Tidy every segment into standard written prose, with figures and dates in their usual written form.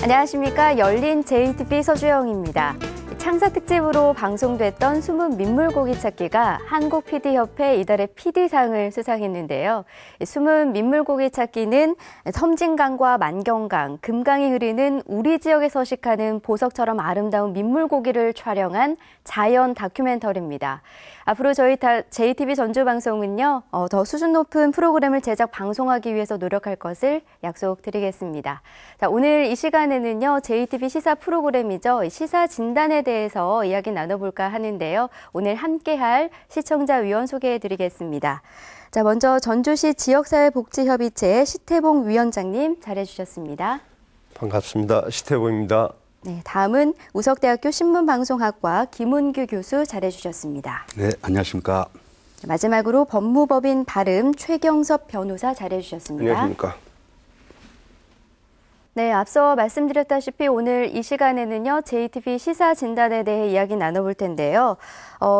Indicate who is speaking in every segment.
Speaker 1: 안녕하십니까. 열린 JTB 서주영입니다. 창사 특집으로 방송됐던 숨은 민물고기 찾기가 한국 PD협회 이달의 PD상을 수상했는데요. 숨은 민물고기 찾기는 섬진강과 만경강, 금강이 흐르는 우리 지역에 서식하는 보석처럼 아름다운 민물고기를 촬영한 자연 다큐멘터리입니다. 앞으로 저희 JTB 전주방송은요, 더 수준 높은 프로그램을 제작 방송하기 위해서 노력할 것을 약속드리겠습니다. 자, 오늘 이 시간에는요, JTB 시사 프로그램이죠. 시사 진단에 대해서 이야기 나눠볼까 하는데요. 오늘 함께할 시청자 위원 소개해드리겠습니다. 자, 먼저 전주시 지역사회복지협의체 시태봉 위원장님 잘해주셨습니다.
Speaker 2: 반갑습니다. 시태봉입니다.
Speaker 1: 네, 다음은 우석대학교 신문방송학과 김은규 교수 잘해주셨습니다.
Speaker 3: 네, 안녕하십니까.
Speaker 1: 마지막으로 법무법인 바름 최경섭 변호사 잘해주셨습니다.
Speaker 2: 안녕하십니까.
Speaker 1: 네, 앞서 말씀드렸다시피 오늘 이 시간에는요, JTB 시사 진단에 대해 이야기 나눠볼 텐데요.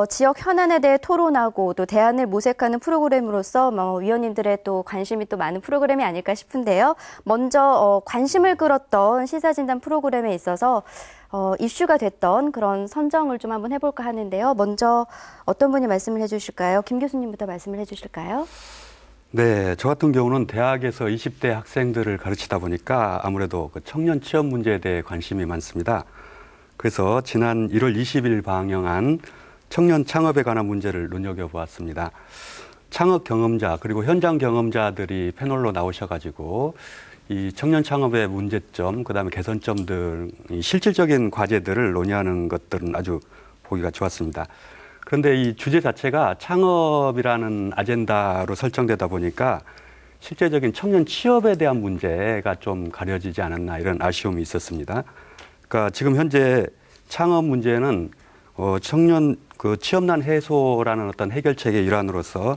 Speaker 1: 지역 현안에 대해 토론하고 또 대안을 모색하는 프로그램으로서 위원님들의 또 관심이 또 많은 프로그램이 아닐까 싶은데요. 먼저 관심을 끌었던 시사 진단 프로그램에 있어서 이슈가 됐던 그런 선정을 좀 한번 해볼까 하는데요. 먼저 어떤 분이 말씀을 해주실까요? 김 교수님부터 말씀을 해주실까요?
Speaker 3: 네, 저 같은 경우는 대학에서 20대 학생들을 가르치다 보니까 아무래도 그 청년 취업 문제에 대해 관심이 많습니다. 그래서 지난 1월 20일 방영한 청년 창업에 관한 문제를 눈여겨보았습니다. 창업 경험자 그리고 현장 경험자들이 패널로 나오셔가지고 이 청년 창업의 문제점, 그다음에 개선점 등 실질적인 과제들을 논의하는 것들은 아주 보기가 좋았습니다. 그런데 이 주제 자체가 창업이라는 아젠다로 설정되다 보니까 실제적인 청년 취업에 대한 문제가 좀 가려지지 않았나 이런 아쉬움이 있었습니다. 그러니까 지금 현재 창업 문제는 청년 그 취업난 해소라는 어떤 해결책의 일환으로서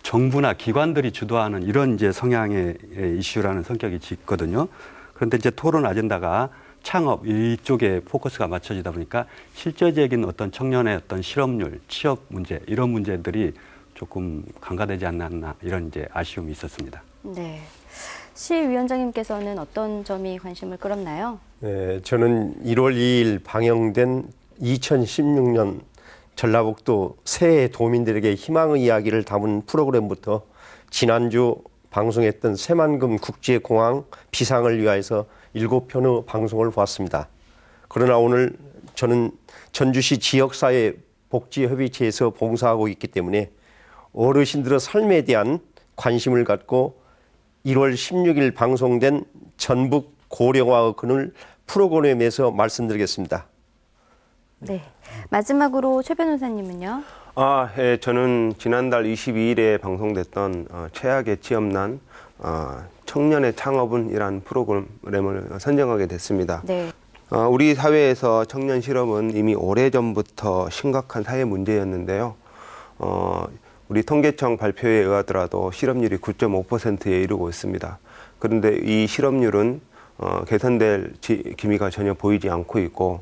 Speaker 3: 정부나 기관들이 주도하는 이런 이제 성향의 이슈라는 성격이 짙거든요. 그런데 이제 토론 아젠다가 창업 이쪽에 포커스가 맞춰지다 보니까 실제적인 어떤 청년의 어떤 실업률, 취업 문제 이런 문제들이 조금 간과되지 않았나 이런 이제 아쉬움이 있었습니다.
Speaker 1: 네, 시 위원장님께서는 어떤 점이 관심을 끌었나요?
Speaker 2: 네, 저는 1월 2일 방영된 2016년 전라북도 새해 도민들에게 희망의 이야기를 담은 프로그램부터 지난주 방송했던 새만금 국제공항 비상을 위하여서 7편의 방송을 보았습니다. 그러나 오늘 저는 전주시 지역사회 복지협의체에서 봉사하고 있기 때문에 어르신들의 삶에 대한 관심을 갖고 1월 16일 방송된 전북 고령화의 그늘 프로그램에서 말씀드리겠습니다.
Speaker 1: 네, 마지막으로 최 변호사님은요?
Speaker 4: 예, 저는 지난달 22일에 방송됐던 최악의 취업난 청년의 창업은이라는 프로그램을 선정하게 됐습니다.
Speaker 1: 네.
Speaker 4: 우리 사회에서 청년 실업은 이미 오래전부터 심각한 사회 문제였는데요. 우리 통계청 발표에 의하더라도 실업률이 9.5%에 이르고 있습니다. 그런데 이 실업률은 개선될 기미가 전혀 보이지 않고 있고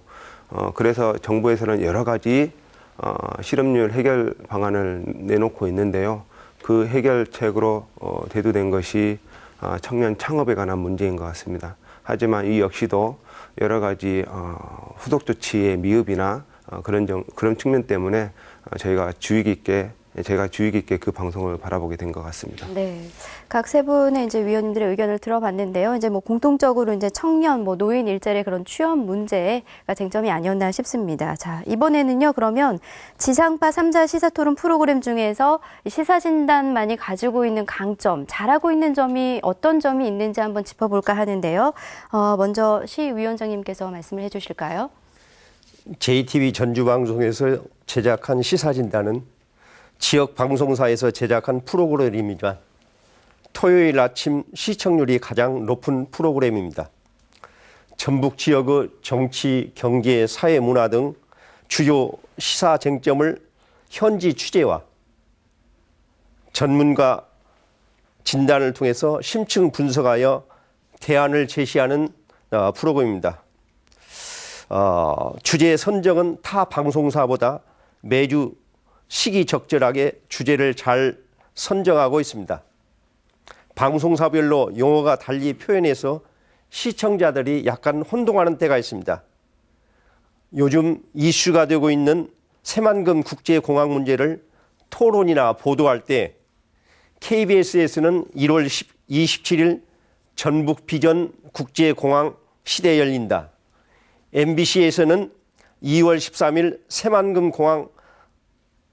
Speaker 4: 그래서 정부에서는 여러 가지 실업률 해결 방안을 내놓고 있는데요. 그 해결책으로 대두된 것이 청년 창업에 관한 문제인 것 같습니다. 하지만 이 역시도 여러 가지 후속 조치의 미흡이나 그런 측면 때문에 제가 주의 깊게 그 방송을 바라보게 된 것 같습니다.
Speaker 1: 네, 각 세 분의 이제 위원님들의 의견을 들어봤는데요. 이제 공통적으로 이제 청년, 노인 일자리 그런 취업 문제가 쟁점이 아니었나 싶습니다. 자, 이번에는요. 그러면 지상파 3자 시사토론 프로그램 중에서 시사진단만이 가지고 있는 강점, 잘하고 있는 점이 어떤 점이 있는지 한번 짚어볼까 하는데요. 먼저 시 위원장님께서 말씀을 해주실까요?
Speaker 2: JTB 전주방송에서 제작한 시사진단은 지역 방송사에서 제작한 프로그램이지만 토요일 아침 시청률이 가장 높은 프로그램입니다. 전북 지역의 정치, 경제, 사회, 문화 등 주요 시사 쟁점을 현지 취재와 전문가 진단을 통해서 심층 분석하여 대안을 제시하는 프로그램입니다. 주제 선정은 타 방송사보다 매주 시기적절하게 주제를 잘 선정하고 있습니다. 방송사별로 용어가 달리 표현해서 시청자들이 약간 혼동하는 때가 있습니다. 요즘 이슈가 되고 있는 새만금 국제공항 문제를 토론이나 보도할 때 KBS에서는 1월 27일 전북 비전 국제공항 시대 열린다. MBC에서는 2월 13일 새만금 공항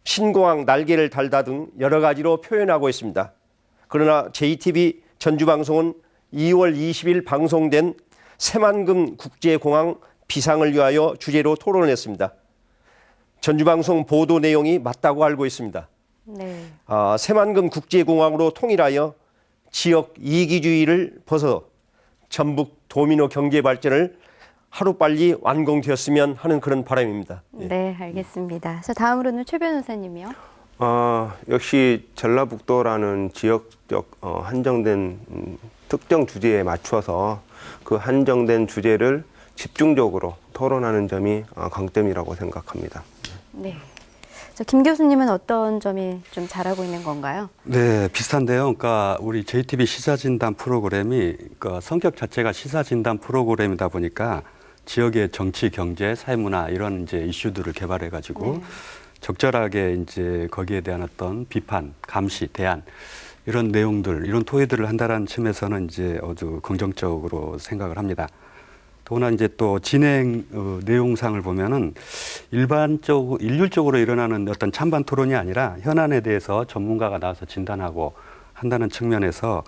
Speaker 2: 신공항 날개를 달다 등 여러 가지로 표현하고 있습니다. 그러나 JTB 전주방송은 2월 20일 방송된 새만금 국제공항 비상을 위하여 주제로 토론을 했습니다. 전주방송 보도 내용이 맞다고 알고 있습니다.
Speaker 1: 네.
Speaker 2: 새만금 국제공항으로 통일하여 지역 이기주의를 벗어 전북 도미노 경제 발전을 하루빨리 완공되었으면 하는 그런 바람입니다.
Speaker 1: 네, 알겠습니다. 자, 다음으로는 최 변호사님이요.
Speaker 4: 역시 전라북도라는 지역적 한정된 특정 주제에 맞춰서 그 한정된 주제를 집중적으로 토론하는 점이 강점이라고 생각합니다.
Speaker 1: 네. 자, 김 교수님은 어떤 점이 좀 잘하고 있는 건가요?
Speaker 3: 네, 비슷한데요. 그러니까 우리 JTB 시사진단 프로그램이 그러니까 성격 자체가 시사진단 프로그램이다 보니까 지역의 정치, 경제, 사회문화 이런 이제 이슈들을 개발해가지고
Speaker 1: 네.
Speaker 3: 적절하게 이제 거기에 대한 어떤 비판, 감시, 대안 이런 내용들, 이런 토의들을 한다는 측면에서는 이제 아주 긍정적으로 생각을 합니다. 더구나 이제 또 진행 내용상을 보면은 일률적으로 일어나는 어떤 찬반 토론이 아니라 현안에 대해서 전문가가 나와서 진단하고 한다는 측면에서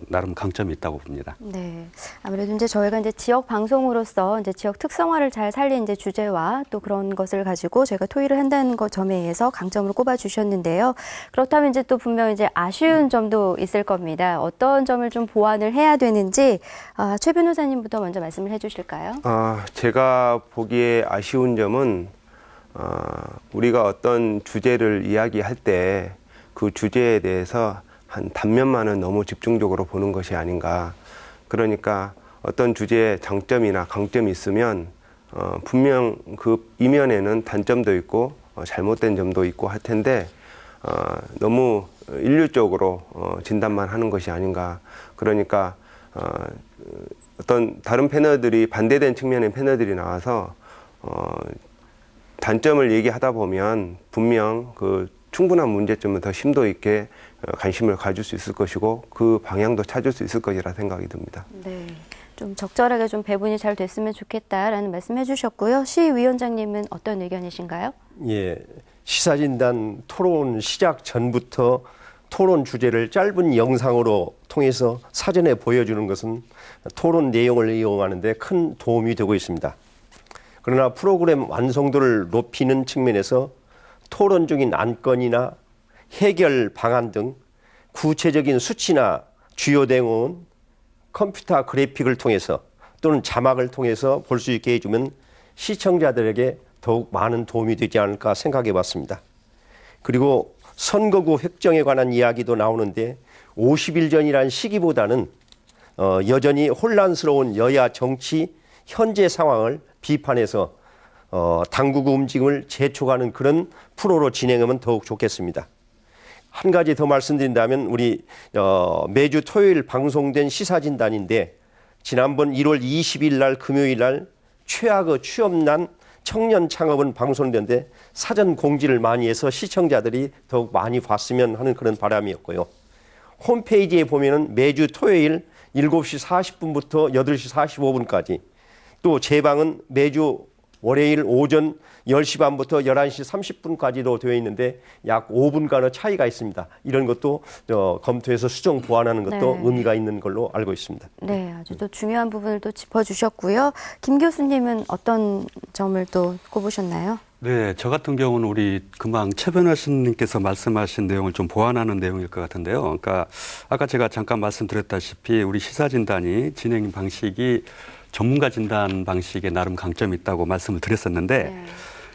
Speaker 3: 나름 강점이 있다고 봅니다.
Speaker 1: 네. 아무래도 이제 저희가 이제 지역 방송으로서 이제 지역 특성화를 잘 살린 이제 주제와 또 그런 것을 가지고 저희가 토의를 한다는 것 점에 의해서 강점으로 꼽아 주셨는데요. 그렇다면 이제 또 분명 이제 아쉬운 점도 있을 겁니다. 어떤 점을 좀 보완을 해야 되는지 최 변호사님부터 먼저 말씀을 해 주실까요?
Speaker 4: 제가 보기에 아쉬운 점은 우리가 어떤 주제를 이야기할 때 그 주제에 대해서 한 단면만은 너무 집중적으로 보는 것이 아닌가. 그러니까 어떤 주제에 장점이나 강점이 있으면 분명 그 이면에는 단점도 있고 잘못된 점도 있고 할 텐데 너무 일률적으로 진단만 하는 것이 아닌가. 그러니까 어떤 다른 패널들이 반대된 측면의 패널들이 나와서 단점을 얘기하다 보면 분명 그 충분한 문제점은 더 심도 있게 관심을 가질 수 있을 것이고 그 방향도 찾을 수 있을 것이라 생각이 듭니다.
Speaker 1: 네. 좀 적절하게 좀 배분이 잘 됐으면 좋겠다라는 말씀 해주셨고요. 시위원장님은 어떤 의견이신가요?
Speaker 2: 예, 시사진단 토론 시작 전부터 토론 주제를 짧은 영상으로 통해서 사전에 보여주는 것은 토론 내용을 이용하는 데 큰 도움이 되고 있습니다. 그러나 프로그램 완성도를 높이는 측면에서 토론 중인 안건이나 해결 방안 등 구체적인 수치나 주요 내용은 컴퓨터 그래픽을 통해서 또는 자막을 통해서 볼 수 있게 해주면 시청자들에게 더욱 많은 도움이 되지 않을까 생각해 봤습니다. 그리고 선거구 획정에 관한 이야기도 나오는데 50일 전이란 시기보다는 여전히 혼란스러운 여야 정치 현재 상황을 비판해서 당국의 움직임을 재촉하는 그런 프로로 진행하면 더욱 좋겠습니다. 한 가지 더 말씀드린다면 우리 매주 토요일 방송된 시사진단인데 지난번 1월 20일 날 금요일 날 최악의 취업난 청년 창업은 방송됐는데 사전 공지를 많이 해서 시청자들이 더욱 많이 봤으면 하는 그런 바람이었고요. 홈페이지에 보면은 매주 토요일 7시 40분부터 8시 45분까지 또 재방은 매주 월요일 오전 10시 반부터 11시 30분까지로 되어 있는데 약 5분간의 차이가 있습니다. 이런 것도 검토해서 수정 보완하는 것도
Speaker 1: 네.
Speaker 2: 의미가 있는 걸로 알고 있습니다.
Speaker 1: 네, 아주 또 중요한 부분을 또 짚어주셨고요. 김 교수님은 어떤 점을 또 꼽으셨나요?
Speaker 3: 네, 저 같은 경우는 우리 금방 최 변호사님께서 말씀하신 내용을 좀 보완하는 내용일 것 같은데요. 그러니까 아까 제가 잠깐 말씀드렸다시피 우리 시사진단이 진행 방식이 전문가 진단 방식에 나름 강점이 있다고 말씀을 드렸었는데
Speaker 1: 네.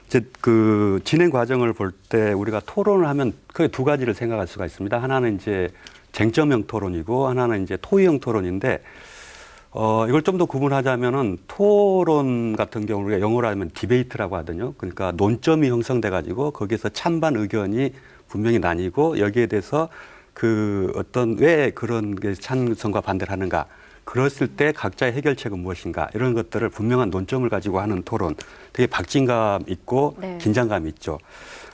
Speaker 3: 이제 그 진행 과정을 볼 때 우리가 토론을 하면 크게 두 가지를 생각할 수가 있습니다. 하나는 이제 쟁점형 토론이고 하나는 이제 토의형 토론인데 이걸 좀 더 구분하자면은 토론 같은 경우 우리가 영어로 하면 디베이트라고 하거든요. 그러니까 논점이 형성돼 가지고 거기에서 찬반 의견이 분명히 나뉘고 여기에 대해서 그 어떤 왜 그런 게 찬성과 반대를 하는가 그랬을 때 각자의 해결책은 무엇인가 이런 것들을 분명한 논점을 가지고 하는 토론 되게 박진감 있고
Speaker 1: 네.
Speaker 3: 긴장감이 있죠.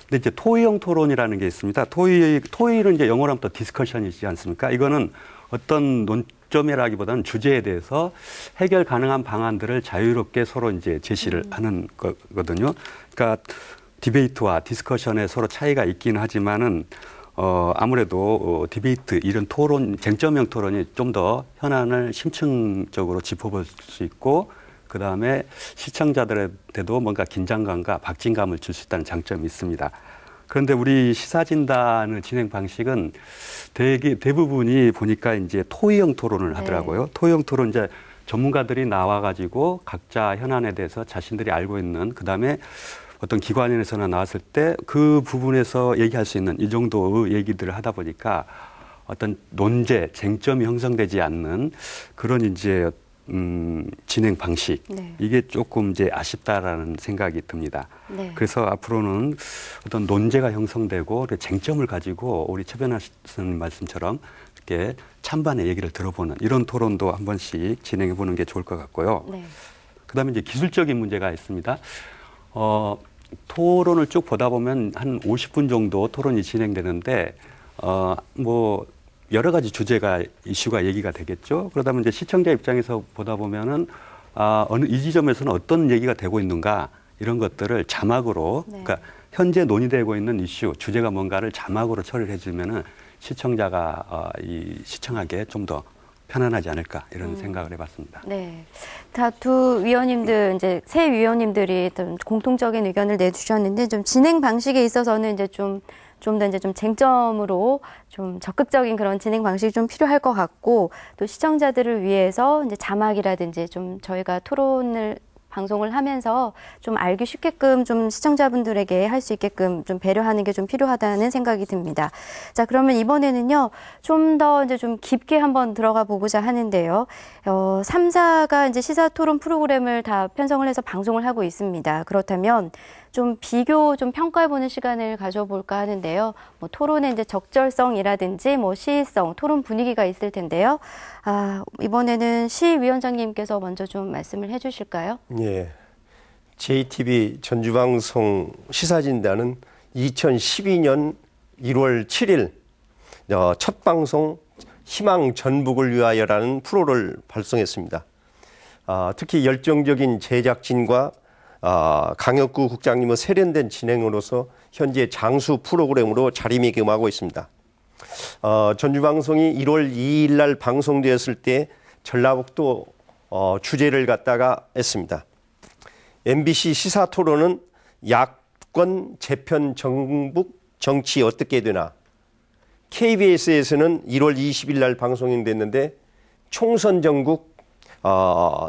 Speaker 3: 근데 이제 토의형 토론이라는 게 있습니다. 토의는 이제 영어로 하면 또 디스커션이지 않습니까? 이거는 어떤 논점이라기보다는 주제에 대해서 해결 가능한 방안들을 자유롭게 서로 이제 제시를 하는 거거든요. 그러니까 디베이트와 디스커션에 서로 차이가 있긴 하지만은 아무래도 디베이트 이런 토론, 쟁점형 토론이 좀 더 현안을 심층적으로 짚어볼 수 있고 그 다음에 시청자들한테도 뭔가 긴장감과 박진감을 줄 수 있다는 장점이 있습니다. 그런데 우리 시사진단의 진행 방식은 대부분이 보니까 이제 토의형 토론을 하더라고요.
Speaker 1: 네.
Speaker 3: 토의형 토론 이제 전문가들이 나와가지고 각자 현안에 대해서 자신들이 알고 있는 그 다음에 어떤 기관에서나 나왔을 때 그 부분에서 얘기할 수 있는 이 정도의 얘기들을 하다 보니까 어떤 논제, 쟁점이 형성되지 않는 그런 이제 진행 방식
Speaker 1: 네.
Speaker 3: 이게 조금 이제 아쉽다라는 생각이 듭니다.
Speaker 1: 네.
Speaker 3: 그래서 앞으로는 어떤 논제가 형성되고 쟁점을 가지고 우리 최변화 선생님 말씀처럼 이렇게 찬반의 얘기를 들어보는 이런 토론도 한 번씩 진행해 보는 게 좋을 것 같고요.
Speaker 1: 네.
Speaker 3: 그다음에 이제 기술적인 문제가 있습니다. 토론을 쭉 보다 보면 한 50분 정도 토론이 진행되는데 뭐 여러 가지 주제가 이슈가 얘기가 되겠죠. 그러다 보면 이제 시청자 입장에서 보다 보면은 어느 이 지점에서는 어떤 얘기가 되고 있는가 이런 것들을 자막으로
Speaker 1: 네.
Speaker 3: 그러니까 현재 논의되고 있는 이슈 주제가 뭔가를 자막으로 처리를 해주면은 시청자가 이 시청하기에 좀 더 편안하지 않을까 이런 생각을 해봤습니다.
Speaker 1: 네. 다 두 위원님들, 이제 새 위원님들이 좀 공통적인 의견을 내주셨는데 좀 진행 방식에 있어서는 이제 좀 더 이제 좀 쟁점으로 좀 적극적인 그런 진행 방식이 좀 필요할 것 같고 또 시청자들을 위해서 이제 자막이라든지 좀 저희가 방송을 하면서 좀 알기 쉽게끔 좀 시청자분들에게 할 수 있게끔 좀 배려하는 게 좀 필요하다는 생각이 듭니다. 자, 그러면 이번에는요, 좀 더 이제 좀 깊게 한번 들어가 보고자 하는데요. 3사가 이제 시사 토론 프로그램을 다 편성을 해서 방송을 하고 있습니다. 그렇다면 좀 비교 좀 평가해보는 시간을 가져볼까 하는데요. 뭐 토론의 이제 적절성이라든지 뭐 시의성, 토론 분위기가 있을 텐데요. 이번에는 시 위원장님께서 먼저 좀 말씀을 해주실까요?
Speaker 2: 예. JTB 전주방송 시사진단은 2012년 1월 7일 첫 방송 희망 전북을 위하여라는 프로를 발송했습니다. 특히 열정적인 제작진과 강혁구 국장님의 세련된 진행으로서 현재 장수 프로그램으로 자리매김하고 있습니다. 전주방송이 1월 2일 날 방송되었을 때 전라북도 주제를 갖다가 했습니다. MBC 시사토론은 야권 재편 정북 정치 어떻게 되나. KBS에서는 1월 20일 날 방송이 됐는데 총선 전국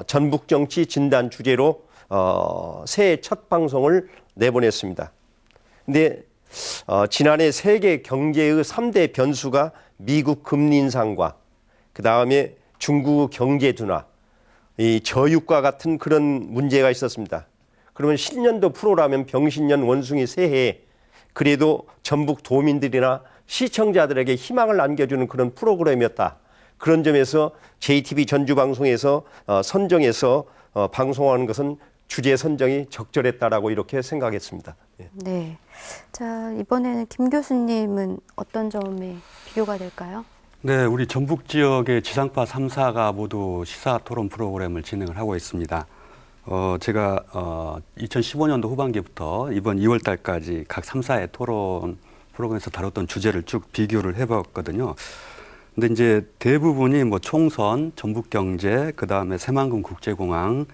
Speaker 2: 전북 정치 진단 주제로 새해 첫 방송을 내보냈습니다. 근데 지난해 세계 경제의 3대 변수가 미국 금리 인상과 그 다음에 중국 경제 둔화, 이 저유가 같은 그런 문제가 있었습니다. 그러면 신년도 프로라면 병신년 원숭이 새해에 그래도 전북 도민들이나 시청자들에게 희망을 안겨주는 그런 프로그램이었다. 그런 점에서 JTB 전주방송에서 선정해서 방송하는 것은 주제 선정이 적절했다라고 이렇게 생각했습니다. 예.
Speaker 1: 네. 자, 이번에는 김 교수님은 어떤 점에 비교가 될까요?
Speaker 3: 네, 우리 전북 지역의 지상파 3사가 모두 시사 토론 프로그램을 진행을 하고 있습니다. 제가 2015년도 후반기부터 이번 2월 달까지 각 3사의 토론 프로그램에서 다뤘던 주제를 쭉 비교를 해봤거든요. 근데 이제 대부분이 뭐 총선, 전북경제, 그 다음에 새만금 국제공항,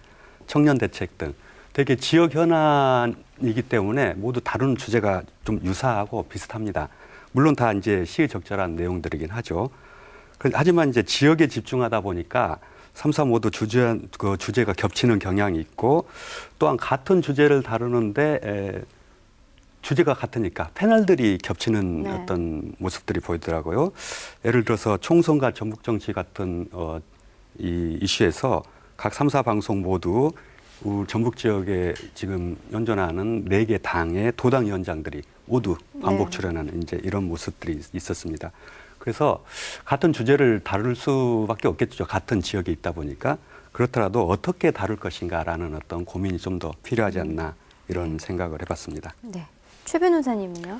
Speaker 3: 청년 대책 등 되게 지역 현안이기 때문에 모두 다루는 주제가 좀 유사하고 비슷합니다. 물론 다 이제 시의적절한 내용들이긴 하죠. 하지만 이제 지역에 집중하다 보니까 3사 모두 주제가 겹치는 경향이 있고 또한 같은 주제를 다루는데 주제가 같으니까 패널들이 겹치는
Speaker 1: 네.
Speaker 3: 어떤 모습들이 보이더라고요. 예를 들어서 총선과 전북정치 같은 이 이슈에서 각 3사 방송 모두 전북 지역에 지금 연전하는 4개 당의 도당위원장들이 모두 반복 출연하는 이제 이런 모습들이 있었습니다. 그래서 같은 주제를 다룰 수밖에 없겠죠. 같은 지역에 있다 보니까. 그렇더라도 어떻게 다룰 것인가라는 어떤 고민이 좀 더 필요하지 않나 이런 생각을 해봤습니다.
Speaker 1: 네. 최 변호사님은요?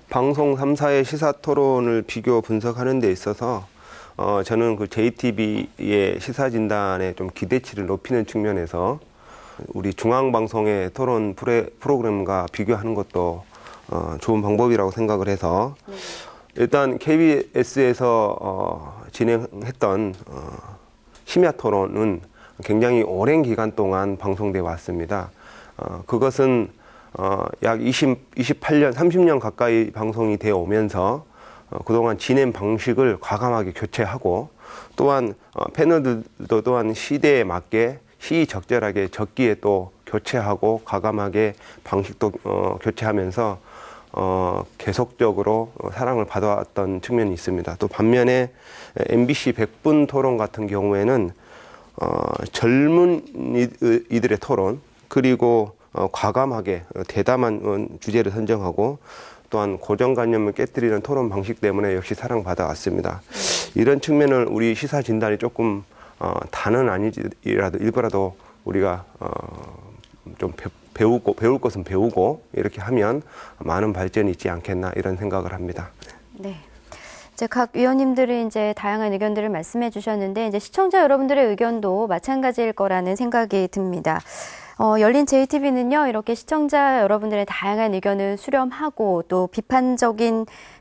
Speaker 4: 방송 3사의 시사 토론을 비교 분석하는 데 있어서 저는 그 JTBC의 시사 진단에 좀 기대치를 높이는 측면에서 우리 중앙방송의 토론 프로그램과 비교하는 것도 좋은 방법이라고 생각을 해서 일단 KBS에서 진행했던 심야 토론은 굉장히 오랜 기간 동안 방송돼 왔습니다. 그것은 약 28년, 30년 가까이 방송이 되어 오면서 그동안 진행 방식을 과감하게 교체하고 또한 패널들도 또한 시대에 맞게 시의적절하게 적기에 또 교체하고 과감하게 방식도 교체하면서 계속적으로 사랑을 받아왔던 측면이 있습니다. 또 반면에 MBC 100분 토론 같은 경우에는 젊은 이들의 토론 그리고 과감하게 대담한 주제를 선정하고 또한 고정관념을 깨뜨리는 토론 방식 때문에 역시 사랑받아왔습니다. 이런 측면을 우리 시사 진단이 조금 다는 아니라도 일부라도 우리가 좀 배울 것은 배우고 이렇게 하면 많은 발전이 있지 않겠나 이런 생각을 합니다.
Speaker 1: 네. 이제 각 위원님들이 이제 다양한 의견들을 말씀해 주셨는데 이제 시청자 여러분들의 의견도 마찬가지일 거라는 생각이 듭니다. 열린 JTB는요, 이렇게 시청자 여러분들의 다양한 의견을 수렴하고 또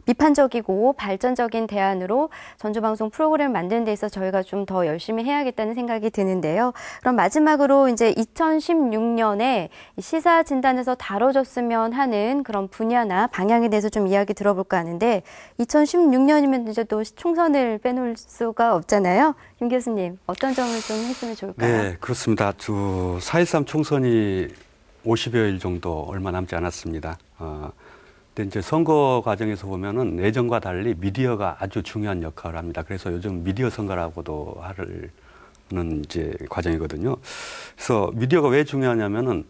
Speaker 1: 비판적이고 발전적인 대안으로 전주방송 프로그램을 만드는 데 있어서 저희가 좀 더 열심히 해야겠다는 생각이 드는데요. 그럼 마지막으로 이제 2016년에 시사 진단에서 다뤄졌으면 하는 그런 분야나 방향에 대해서 좀 이야기 들어볼까 하는데 2016년이면 이제 또 총선을 빼놓을 수가 없잖아요. 윤 교수님, 어떤 점을 좀 했으면 좋을까요?
Speaker 3: 네, 그렇습니다. 4.13 총선이 50여일 정도 얼마 남지 않았습니다. 근데 이제 선거 과정에서 보면은 예전과 달리 미디어가 아주 중요한 역할을 합니다. 그래서 요즘 미디어 선거라고도 하는 이제 과정이거든요. 그래서 미디어가 왜 중요하냐면은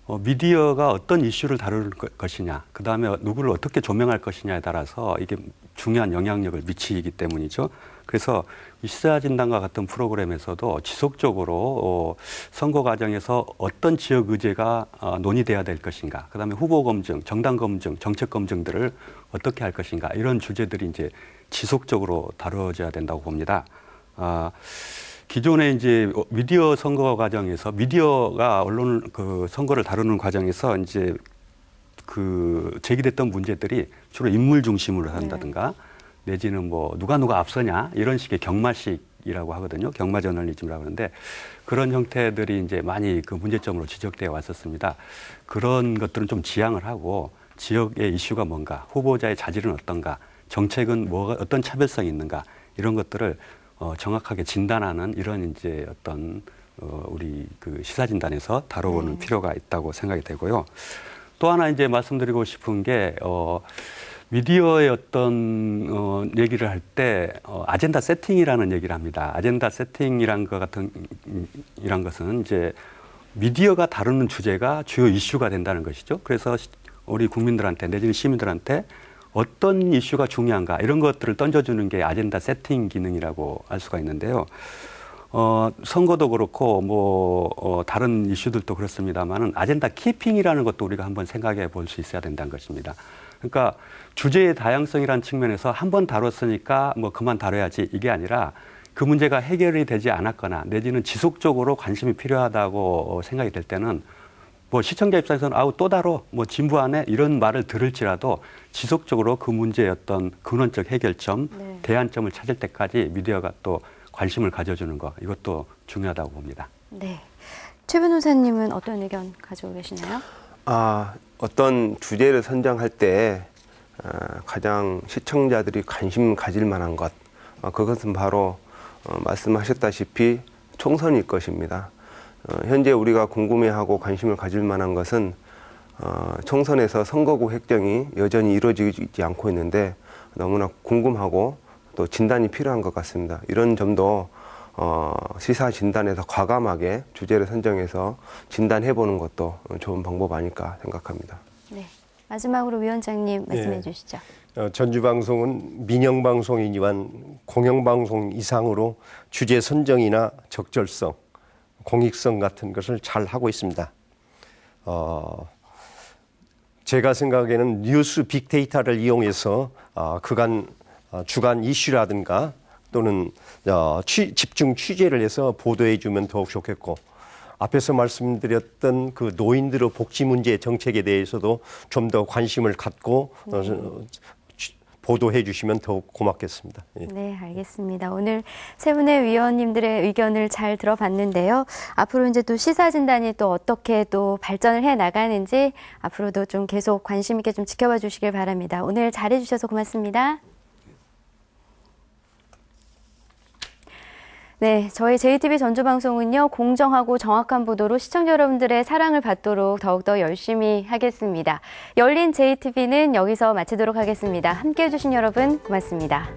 Speaker 3: 미디어가 어떤 이슈를 다룰 것이냐, 그 다음에 누구를 어떻게 조명할 것이냐에 따라서 이게 중요한 영향력을 미치기 때문이죠. 그래서 이 시사진단과 같은 프로그램에서도 지속적으로 선거 과정에서 어떤 지역 의제가 논의돼야 될 것인가, 그 다음에 후보 검증, 정당 검증, 정책 검증들을 어떻게 할 것인가, 이런 주제들이 이제 지속적으로 다뤄져야 된다고 봅니다. 기존에 이제 미디어 선거 과정에서 미디어가 언론 그 선거를 다루는 과정에서 이제 그 제기됐던 문제들이 주로 인물 중심으로 한다든가 내지는 뭐 누가 앞서냐 이런 식의 경마식이라고 하거든요. 경마 저널리즘이라고 하는데 그런 형태들이 이제 많이 그 문제점으로 지적되어 왔었습니다. 그런 것들은 좀 지양을 하고 지역의 이슈가 뭔가, 후보자의 자질은 어떤가, 정책은 뭐가 어떤 차별성이 있는가, 이런 것들을 정확하게 진단하는 이런 이제 어떤 우리 그 시사 진단에서 다뤄보는 필요가 있다고 생각이 되고요. 또 하나 이제 말씀드리고 싶은 게 미디어의 어떤 얘기를 할 때 아젠다 세팅이라는 얘기를 합니다. 아젠다 세팅이란 것은 이제 미디어가 다루는 주제가 주요 이슈가 된다는 것이죠. 그래서 우리 국민들한테 내지는 시민들한테 어떤 이슈가 중요한가 이런 것들을 던져주는 게 아젠다 세팅 기능이라고 할 수가 있는데요. 선거도 그렇고 다른 이슈들도 그렇습니다만은 아젠다 키핑이라는 것도 우리가 한번 생각해 볼 수 있어야 된다는 것입니다. 그러니까 주제의 다양성이라는 측면에서 한번 다뤘으니까 그만 다뤄야지 이게 아니라 그 문제가 해결이 되지 않았거나 내지는 지속적으로 관심이 필요하다고 생각이 될 때는 시청자 입장에서는 또 다뤄 진부하네 이런 말을 들을지라도 지속적으로 그 문제의 어떤 근원적 해결점, 대안점을 찾을 때까지 미디어가 또 관심을 가져주는 거, 이것도 중요하다고 봅니다.
Speaker 1: 네. 최 변호사님은 어떤 의견 가지고 계시나요?
Speaker 4: 어떤 주제를 선정할 때 가장 시청자들이 관심 가질 만한 것, 그것은 바로 말씀하셨다시피 총선일 것입니다. 현재 우리가 궁금해하고 관심을 가질 만한 것은 총선에서 선거구 획정이 여전히 이루어지지 않고 있는데 너무나 궁금하고 또 진단이 필요한 것 같습니다. 이런 점도 시사 진단에서 과감하게 주제를 선정해서 진단해보는 것도 좋은 방법 아닐까 생각합니다.
Speaker 1: 네. 마지막으로 위원장님 말씀해 주시죠.
Speaker 2: 전주방송은 민영방송이지만 공영방송 이상으로 주제 선정이나 적절성, 공익성 같은 것을 잘 하고 있습니다. 제가 생각에는 뉴스 빅데이터를 이용해서 그간 주간 이슈라든가 또는 집중 취재를 해서 보도해 주면 더욱 좋겠고, 앞에서 말씀드렸던 그 노인들의 복지 문제 정책에 대해서도 좀 더 관심을 갖고 보도해 주시면 더욱 고맙겠습니다. 예.
Speaker 1: 네, 알겠습니다. 오늘 세 분의 위원님들의 의견을 잘 들어봤는데요. 앞으로 이제 또 시사진단이 또 어떻게 또 발전을 해 나가는지 앞으로도 좀 계속 관심 있게 좀 지켜봐 주시길 바랍니다. 오늘 잘해 주셔서 고맙습니다. 네, 저희 JTB 전주방송은요, 공정하고 정확한 보도로 시청자 여러분들의 사랑을 받도록 더욱더 열심히 하겠습니다. 열린 JTB는 여기서 마치도록 하겠습니다. 함께해 주신 여러분 고맙습니다.